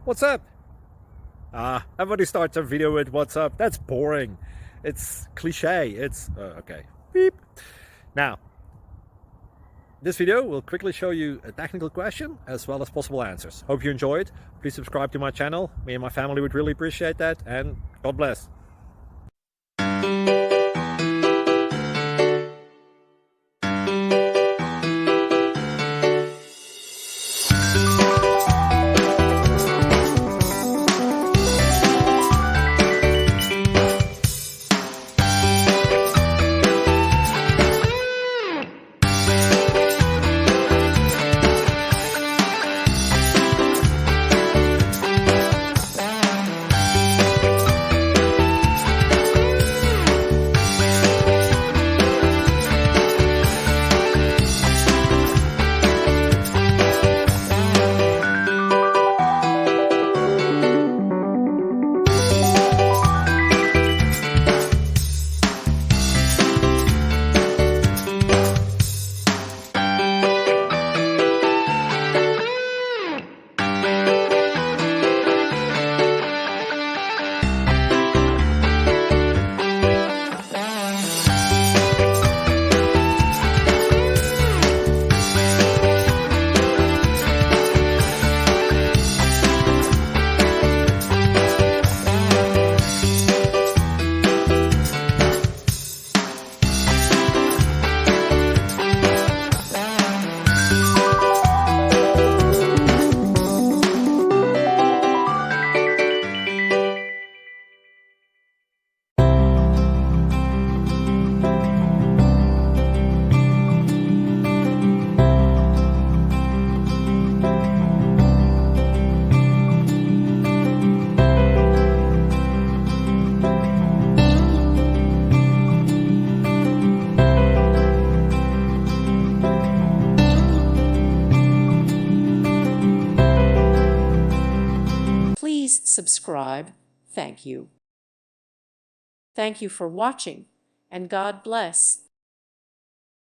What's up? Everybody starts a video with what's up. That's boring. It's cliche. It's okay. Beep. Now, this video will quickly show you a technical question as well as possible answers. Hope you enjoyed. Please subscribe to my channel. Me and my family would really appreciate that, and God bless. Please subscribe. Thank you. Thank you for watching, and God bless.